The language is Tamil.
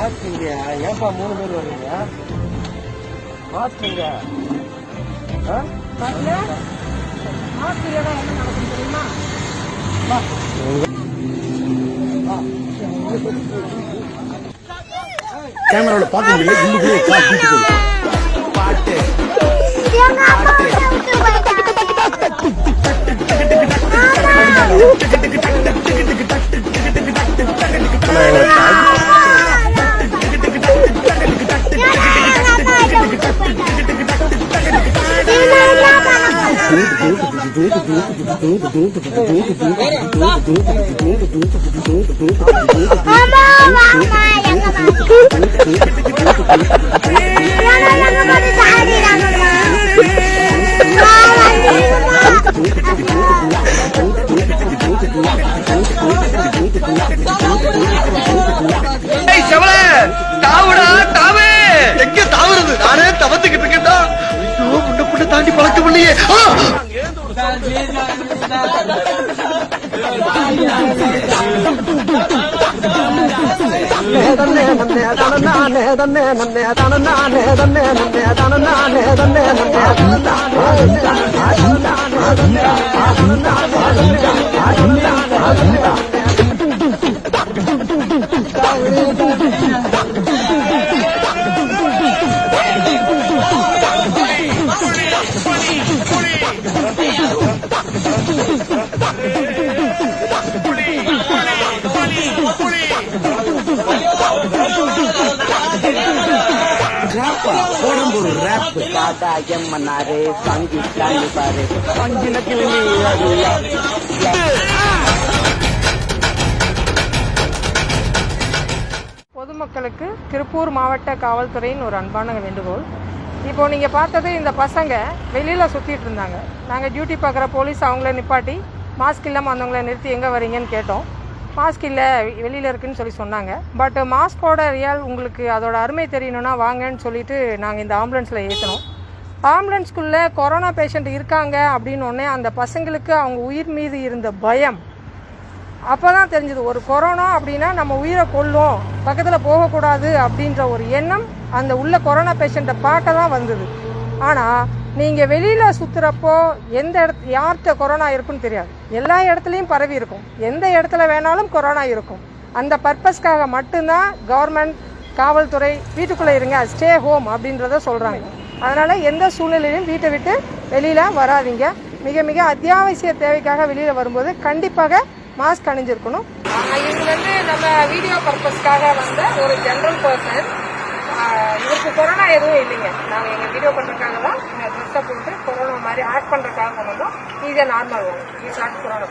மாஸ்க்குங்க ஏன்பா 3 பேர் வரீங்க? மாஸ்க்குங்க மாஸ்க் இல்லைன்னா என்ன நடக்கும் தெரியுமா? கேமராவில் பார்க்க முடியல. பாட்டு தாண்டி பழக்கம் இல்லையே. பொதுமக்களுக்கு திருப்பூர் மாவட்ட காவல்துறையின் ஒரு அன்பான வேண்டுகோள். இப்போ நீங்கள் பார்த்தது இந்த பசங்க வெளியில் சுற்றிட்டு இருந்தாங்க. நாங்கள் டியூட்டி பார்க்குற போலீஸ் அவங்கள நிப்பாட்டி மாஸ்க் இல்லாமல் வந்தவங்கள நிறுத்தி எங்கே வரீங்கன்னு கேட்டோம். மாஸ்க் இல்லை வெளியில் இருக்குன்னு சொல்லி சொன்னாங்க. பட் மாஸ்கோட ரியல் உங்களுக்கு அதோட அருமை தெரியணும்னா வாங்கன்னு சொல்லிட்டு நாங்கள் இந்த ஆம்புலன்ஸில் ஏற்றினோம். ஆம்புலன்ஸ்குள்ளே கொரோனா பேஷண்ட் இருக்காங்க அப்படின்னோடனே அந்த பசங்களுக்கு அவங்க உயிர் மீது இருந்த பயம் அப்போ தான் தெரிஞ்சது. ஒரு கொரோனா அப்படின்னா நம்ம உயிரை கொல்லும், பக்கத்தில் போகக்கூடாது அப்படின்ற ஒரு எண்ணம் அந்த உள்ள கொரோனா பேஷண்ட்டை பார்க்க தான் வந்தது. ஆனால் நீங்கள் வெளியில் சுற்றுறப்போ எந்த யார்கிட்ட கொரோனா இருக்குன்னு தெரியாது. எல்லா இடத்துலையும் பரவி இருக்கும், எந்த இடத்துல வேணாலும் கொரோனா இருக்கும். அந்த பர்பஸ்க்காக மட்டும்தான் கவர்மெண்ட் காவல்துறை வீட்டுக்குள்ளே இருங்க, ஸ்டே ஹோம் அப்படின்றத சொல்கிறாங்க. அதனால் எந்த சூழ்நிலையிலும் வீட்டை விட்டு வெளியில் வராதிங்க. மிக மிக அத்தியாவசிய தேவைக்காக வெளியில் வரும்போது கண்டிப்பாக மாஸ்க் அணிஞ்சிருக்கணும். இவங்க நம்ம வீடியோ பர்பஸ்க்காக வந்த ஒரு ஜென்ரல் பர்சன். இவருக்கு கொரோனா எதுவும் இல்லைங்க. நாங்கள் எங்கள் வீடியோ பண்ணுறதுக்காக தான் ட்ரெஸ்ஸை போட்டு கொரோனா மாதிரி ஆக்ட் பண்ணுறதுக்காக கொண்டு வந்தோம். ஈஸியாக நார்மல் வரும். It's not corona.